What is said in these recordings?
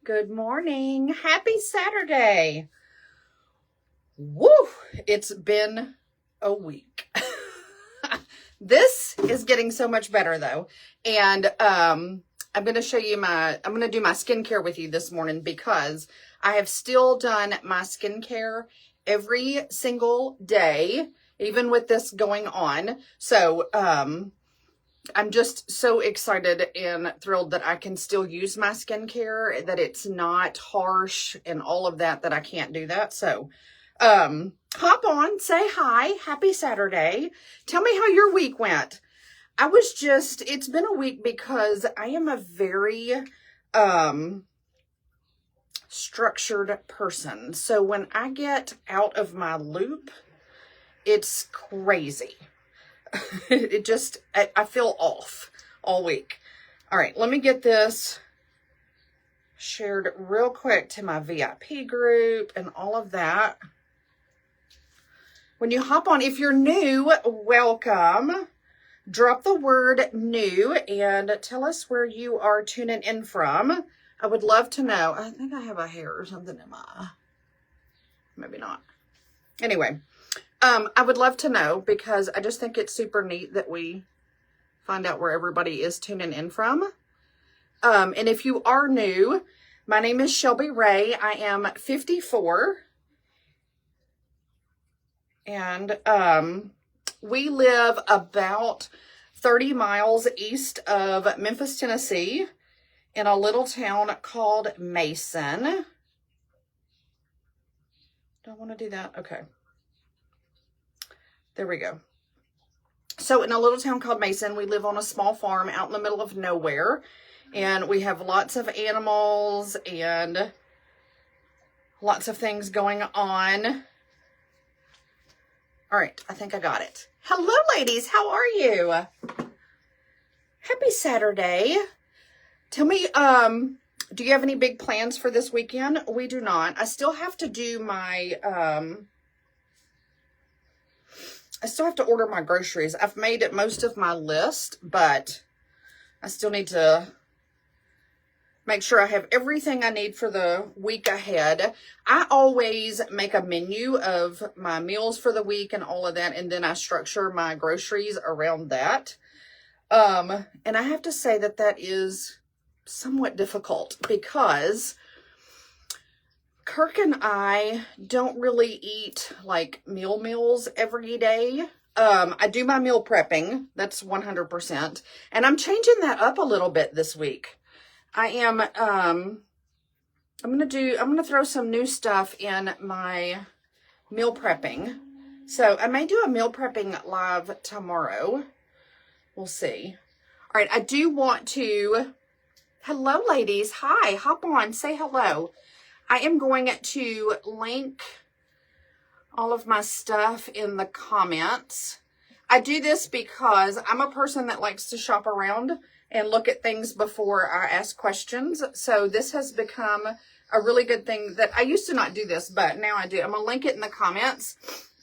Good morning. Happy Saturday. Woo! It's been a week. This is getting so much better though. And I'm going to show you I'm going to do my skincare with you this morning because I have still done my skincare every single day, even with this going on. So, I'm just so excited and thrilled that I can still use my skincare, that it's not harsh and all of that I can't do that. So, hop on, say hi, happy Saturday. Tell me how your week went. It's been a week because I am a very, structured person. So when I get out of my loop, it's crazy. I feel off all week. All right, let me get this shared real quick to my VIP group and all of that. When you hop on, if you're new, welcome. Drop the word new and tell us where you are tuning in from. I would love to know. I think I have a hair or something in my, maybe not. Anyway. I would love to know because I just think it's super neat that we find out where everybody is tuning in from. And if you are new, my name is Shelby Ray. I am 54. And we live about 30 miles east of Memphis, Tennessee, in a little town called Mason. Don't want to do that? Okay. There we go. So in a little town called Mason, we live on a small farm out in the middle of nowhere. And we have lots of animals and lots of things going on. All right, I think I got it. Hello, ladies. How are you? Happy Saturday. Tell me, do you have any big plans for this weekend? We do not. I still have to do my... I still have to order my groceries. I've made most of my list, but I still need to make sure I have everything I need for the week ahead. I always make a menu of my meals for the week and all of that, and then I structure my groceries around that. And I have to say that is somewhat difficult because Kirk and I don't really eat like meals every day. I do my meal prepping. That's 100%. And I'm changing that up a little bit this week. I'm going to throw some new stuff in my meal prepping. So I may do a meal prepping live tomorrow. We'll see. All right. I do want to, hello ladies. Hi, hop on, say hello. I am going to link all of my stuff in the comments. I do this because I'm a person that likes to shop around and look at things before I ask questions. So this has become a really good thing that I used to not do this, but now I do. I'm going to link it in the comments.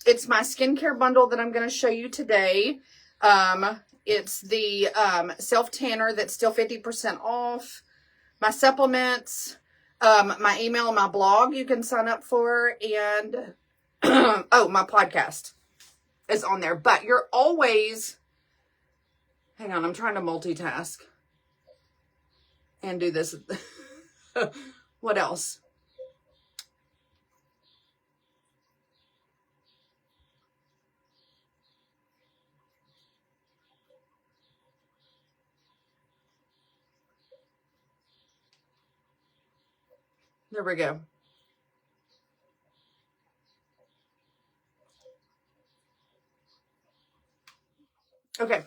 It's my skincare bundle that I'm going to show you today. It's the self tanner that's still 50% off. My supplements. My email and my blog you can sign up for, and oh, my podcast is on there. But you're always, hang on, I'm trying to multitask and do this. What else? There we go. Okay,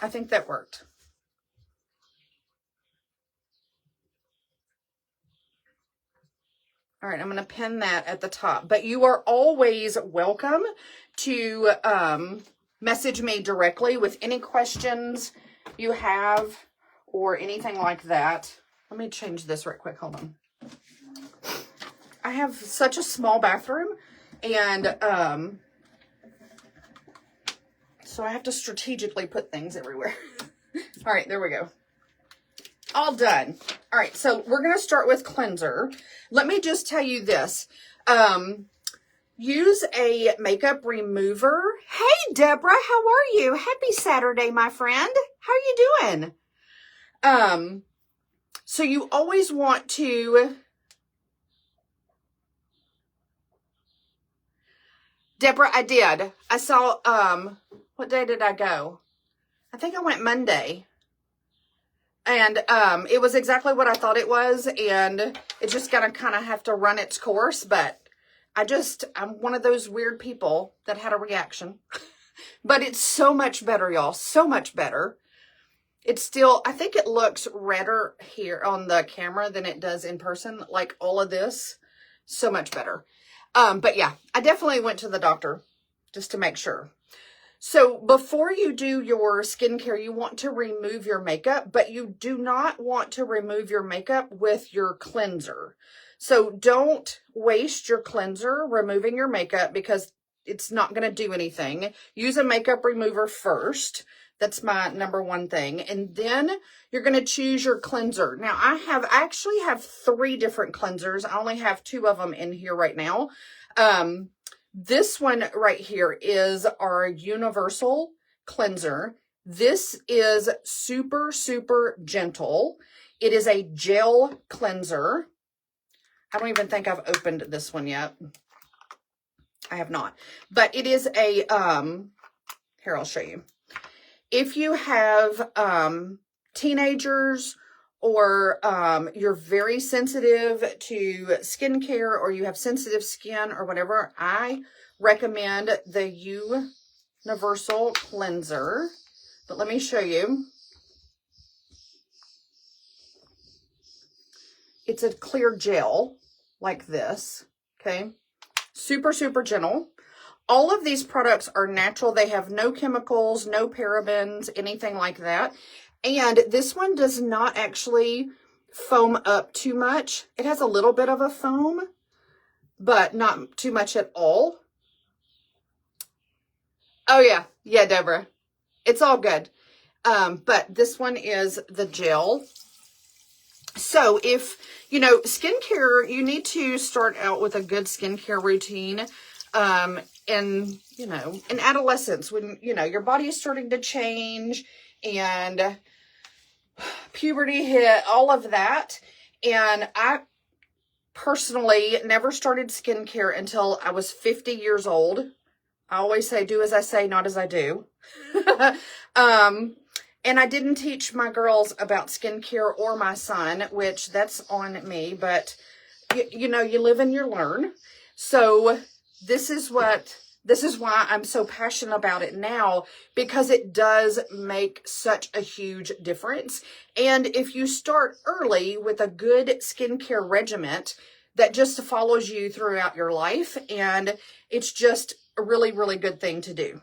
I think that worked. All right, I'm going to pin that at the top. But you are always welcome to message me directly with any questions you have or anything like that. Let me change this right quick. Hold on. I have such a small bathroom, and so I have to strategically put things everywhere. All right, there we go. all done. All right, so we're going to start with cleanser. Let me just tell you this. Use a makeup remover. Hey, Deborah, how are you? Happy Saturday, my friend. How are you doing? So you always want to... Deborah, I did. I saw, what day did I go? I think I went Monday. And it was exactly what I thought it was. And it's just going to kind of have to run its course. But I'm one of those weird people that had a reaction. But it's so much better, y'all. So much better. It's still, I think it looks redder here on the camera than it does in person. Like all of this. So much better. But yeah, I definitely went to the doctor just to make sure. So before you do your skincare, you want to remove your makeup, but you do not want to remove your makeup with your cleanser. So don't waste your cleanser removing your makeup because it's not going to do anything. Use a makeup remover first. That's my number one thing. And then you're going to choose your cleanser. Now I actually have 3 different cleansers. I only have 2 of them in here right now. This one right here is our universal cleanser. This is super, super gentle. It is a gel cleanser. I don't even think I've opened this one yet. I have not. But it is a, here, I'll show you. If you have teenagers or you're very sensitive to skincare or you have sensitive skin or whatever, I recommend the Universal Cleanser. But let me show you. It's a clear gel like this, okay? Super, super gentle. All of these products are natural. They have no chemicals, no parabens, anything like that. And this one does not actually foam up too much. It has a little bit of a foam, but not too much at all. Oh yeah. Yeah, Deborah. It's all good. But this one is the gel. So if, you know, skincare, you need to start out with a good skincare routine. And, you know, in adolescence, when, you know, your body is starting to change and puberty hit, all of that. And I personally never started skincare until I was 50 years old. I always say, do as I say, not as I do. And I didn't teach my girls about skincare or my son, which that's on me, but you know, you live and you learn. So this is why I'm so passionate about it now, because it does make such a huge difference. And if you start early with a good skincare regimen that just follows you throughout your life, and it's just a really, really good thing to do.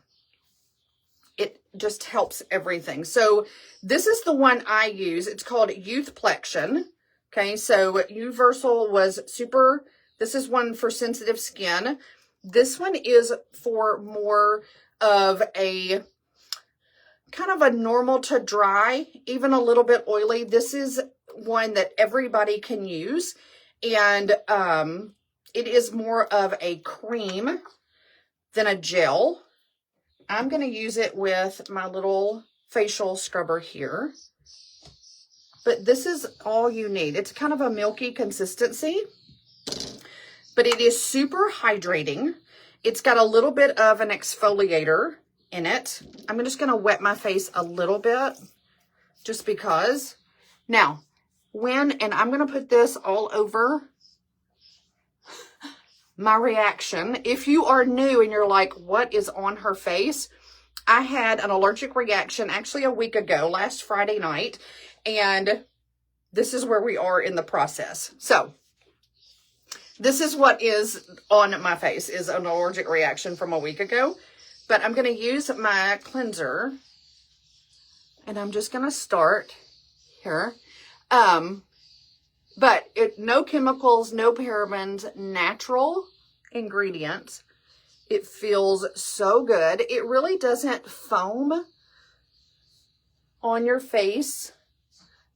It just helps everything. So this is the one I use. It's called Youthplexion. Okay, so Universal was super. This is one for sensitive skin. This one is for more of a kind of a normal to dry, even a little bit oily. This is one that everybody can use. And it is more of a cream than a gel. I'm going to use it with my little facial scrubber here. But this is all you need. It's kind of a milky consistency, but it is super hydrating. It's got a little bit of an exfoliator in it. I'm just going to wet my face a little bit just because. Now, and I'm going to put this all over my reaction. If you are new and you're like, what is on her face? I had an allergic reaction actually a week ago, last Friday night, and this is where we are in the process. So this is what is on my face, is an allergic reaction from a week ago. But I'm going to use my cleanser, and I'm just going to start here. But no chemicals, no parabens, natural ingredients. It feels so good. It really doesn't foam on your face.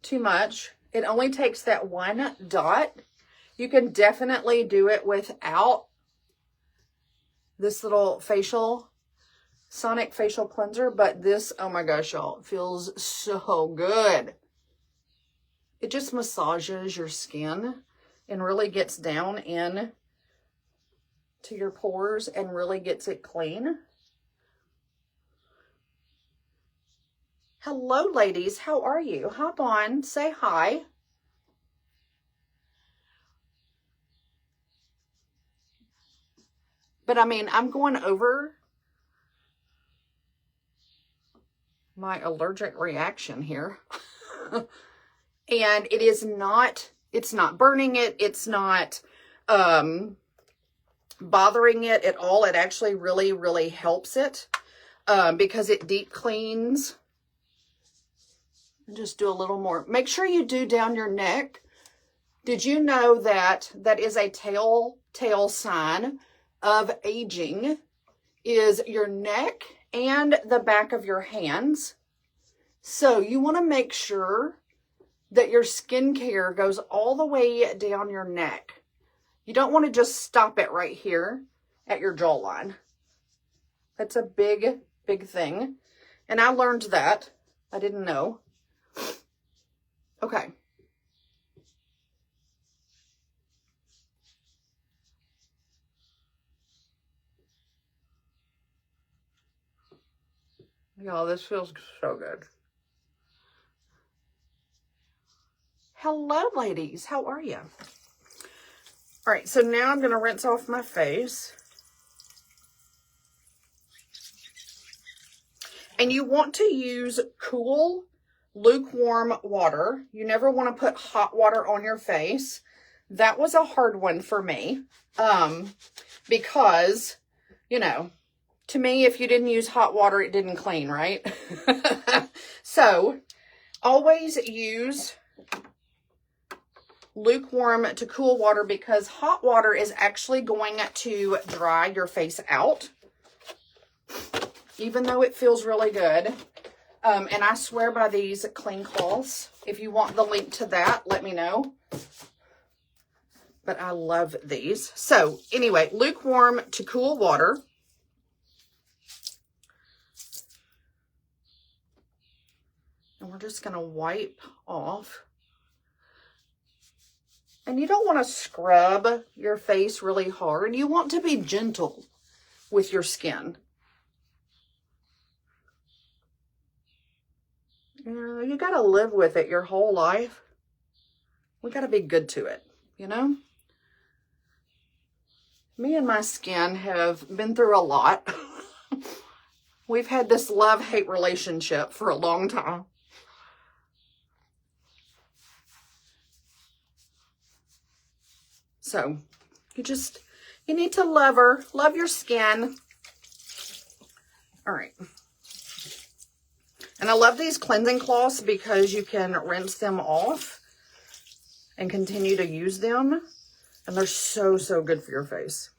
too much. It only takes that one dot. You can definitely do it without this little Sonic facial cleanser, but this, oh my gosh, y'all, it feels so good. It just massages your skin and really gets down in to your pores and really gets it clean. Hello, ladies. How are you? Hop on, say hi. But I mean, I'm going over my allergic reaction here. And it is not, it's not burning it. It's not bothering it at all. It actually really, really helps it because it deep cleans. Just do a little more. Make sure you do down your neck. Did you know that that is a telltale sign of aging is your neck and the back of your hands? So you want to make sure that your skincare goes all the way down your neck. You don't want to just stop it right here at your jawline. That's a big, big thing. And I learned that. I didn't know. Okay. Y'all, this feels so good. Hello, ladies. How are you? All right, so now I'm going to rinse off my face. And you want to use cool, lukewarm water. You never want to put hot water on your face. That was a hard one for me because, you know, to me, if you didn't use hot water, it didn't clean, right? So always use lukewarm to cool water because hot water is actually going to dry your face out, even though it feels really good. And I swear by these clean cloths. If you want the link to that, let me know. But I love these. So anyway, lukewarm to cool water. And we're just going to wipe off. And you don't want to scrub your face really hard. You want to be gentle with your skin. You got to live with it your whole life. We got to be good to it, you know? Me and my skin have been through a lot. We've had this love-hate relationship for a long time. So you need to love her, love your skin. All right. And I love these cleansing cloths because you can rinse them off and continue to use them. And they're so, so good for your face.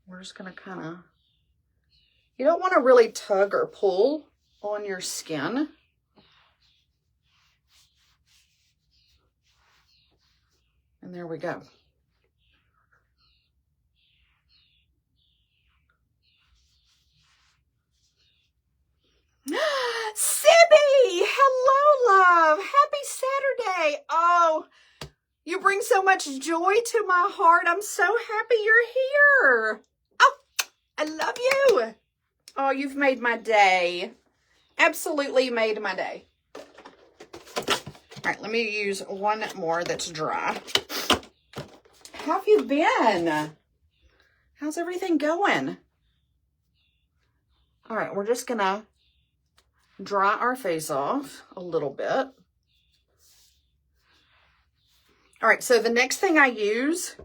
We're just going to kind of, you don't want to really tug or pull on your skin. And there we go. Sibby! Hello, love. Happy Saturday. Oh, you bring so much joy to my heart. I'm so happy you're here. Oh, I love you. Oh, you've made my day. Absolutely made my day. All right, let me use one more that's dry. How have you been? How's everything going? All right, we're just gonna dry our face off a little bit. All right, so the next thing I use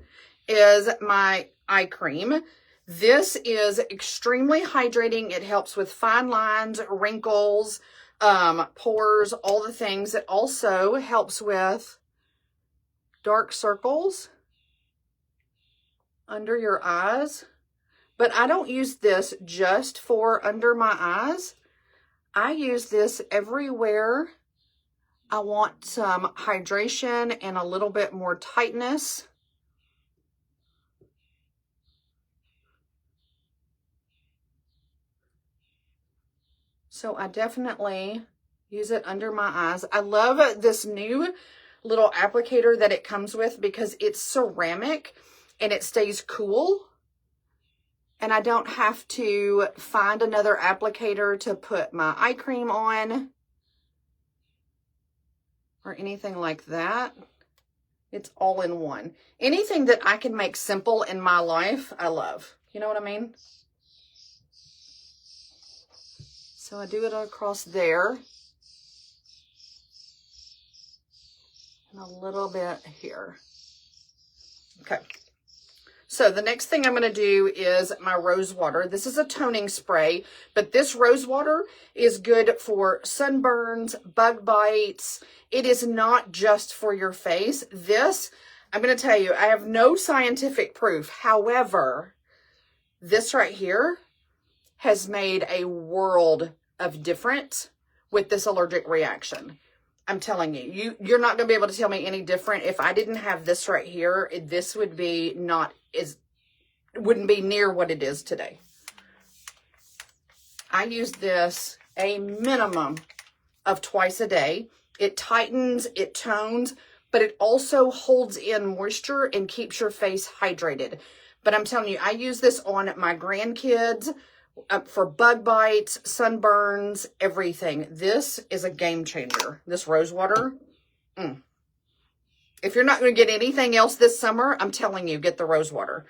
is my eye cream. This is extremely hydrating. It helps with fine lines, wrinkles, pores, all the things. It also helps with dark circles under your eyes But I don't use this just for under my eyes. I use this everywhere I want some hydration and a little bit more tightness. So I definitely use it under my eyes. I love this new little applicator that it comes with because it's ceramic and it stays cool. And I don't have to find another applicator to put my eye cream on or anything like that. It's all in one. Anything that I can make simple in my life, I love. You know what I mean? So I do it across there. And a little bit here. Okay. So the next thing I'm going to do is my rose water. This is a toning spray, but this rose water is good for sunburns, bug bites. It is not just for your face. This, I'm going to tell you, I have no scientific proof. However, this right here has made a world of difference with this allergic reaction. I'm telling you, you're not going to be able to tell me any different. If I didn't have this right here, this would be wouldn't be near what it is today. I use this a minimum of twice a day. It tightens, it tones, but it also holds in moisture and keeps your face hydrated. But I'm telling you, I use this on my grandkids for bug bites, sunburns, everything. This is a game changer. This rose water. If you're not going to get anything else this summer, I'm telling you, get the rose water.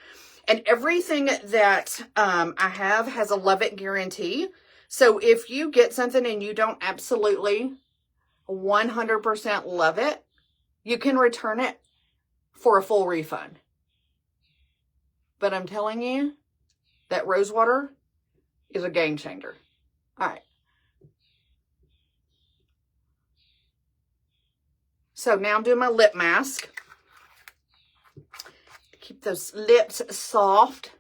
And everything that I have has a love it guarantee. So if you get something and you don't absolutely 100% love it, you can return it for a full refund. But I'm telling you, that rose water is a game changer. All right. So now I'm doing my lip mask. Keep those lips soft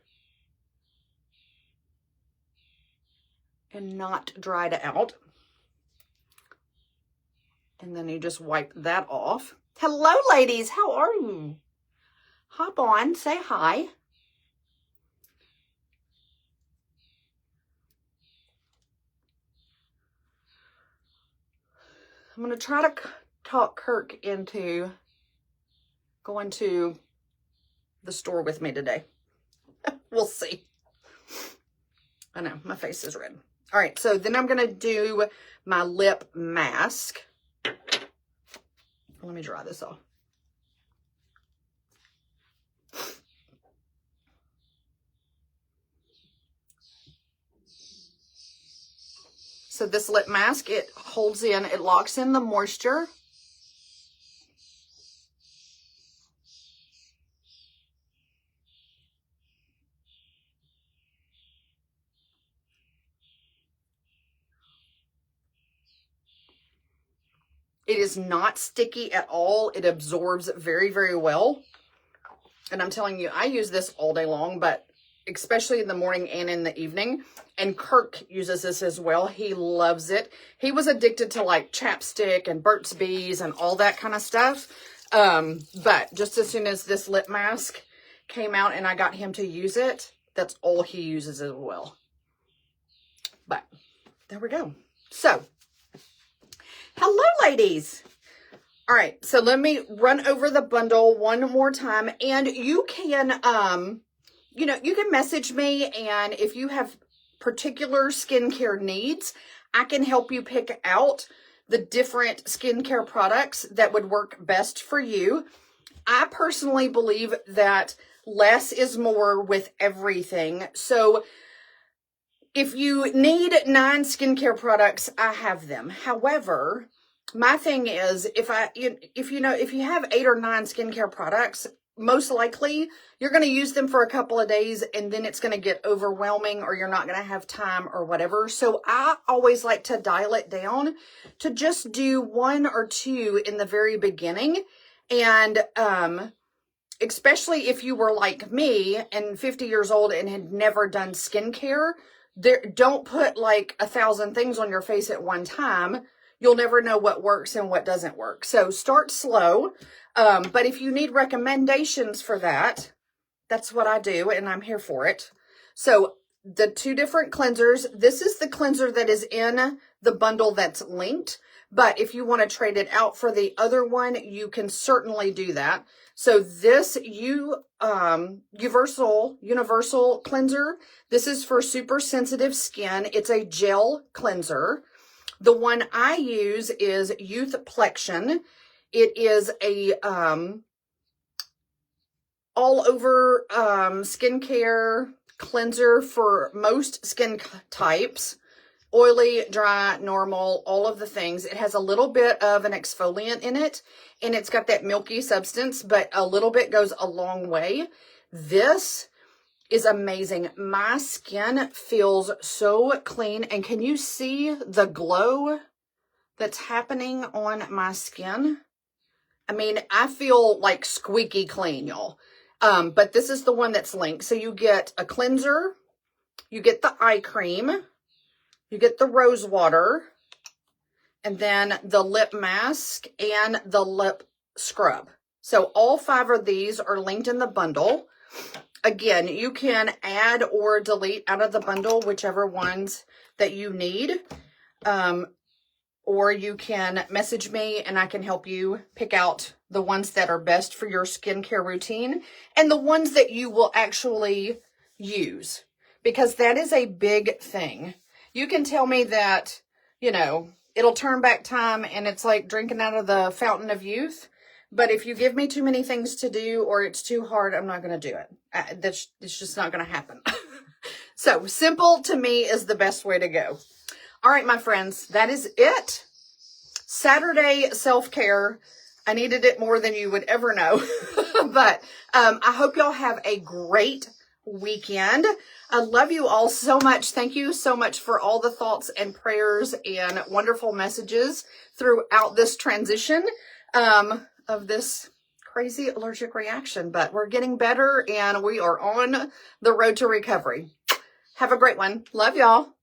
and not dried out. And then you just wipe that off. Hello, ladies. How are you? Hop on. Say hi. I'm going to try to talk Kirk into going to the store with me today. We'll see. I know, my face is red. All right, so then I'm going to do my lip mask. Let me dry this off. So this lip mask, it holds in, it locks in the moisture. It is not sticky at all. It absorbs very, very well. And I'm telling you, I use this all day long, but especially in the morning and in the evening. And Kirk uses this as well. He loves it. He was addicted to like chapstick and Burt's Bees and all that kind of stuff. But just as soon as this lip mask came out and I got him to use it, that's all he uses as well. But there we go. So, hello, ladies. All right, so let me run over the bundle one more time. And you can, you can message me. And if you have particular skincare needs, I can help you pick out the different skincare products that would work best for you. I personally believe that less is more with everything. So if you need 9 skincare products, I have them. However, my thing is, if you have 8 or 9 skincare products, most likely you're going to use them for a couple of days and then it's going to get overwhelming or you're not going to have time or whatever. So I always like to dial it down to just do 1 or 2 in the very beginning. And especially if you were like me and 50 years old and had never done skincare, don't put like 1,000 things on your face at one time. You'll never know what works and what doesn't work. So start slow. But if you need recommendations for that, that's what I do, and I'm here for it. So the 2 different cleansers, this is the cleanser that is in the bundle that's linked. But if you want to trade it out for the other one, you can certainly do that. So this universal cleanser, this is for super sensitive skin. It's a gel cleanser. The one I use is Youth Plexion. It is a all over skincare cleanser for most skin types. Oily, dry, normal, all of the things. It has a little bit of an exfoliant in it, and it's got that milky substance, but a little bit goes a long way. This is amazing. My skin feels so clean, and can you see the glow that's happening on my skin? I mean, I feel like squeaky clean, y'all. But this is the one that's linked. So you get a cleanser, you get the eye cream, you get the rose water, and then the lip mask and the lip scrub. So all 5 of these are linked in the bundle. Again, you can add or delete out of the bundle whichever ones that you need. Or you can message me and I can help you pick out the ones that are best for your skincare routine and the ones that you will actually use, because that is a big thing. You can tell me that, you know, it'll turn back time and it's like drinking out of the fountain of youth. But if you give me too many things to do or it's too hard, I'm not going to do it. It's just not going to happen. So simple to me is the best way to go. All right, my friends, that is it. Saturday self-care. I needed it more than you would ever know. But I hope y'all have a great weekend. I love you all so much. Thank you so much for all the thoughts and prayers and wonderful messages throughout this transition of this crazy allergic reaction. But we're getting better and we are on the road to recovery. Have a great one. Love y'all.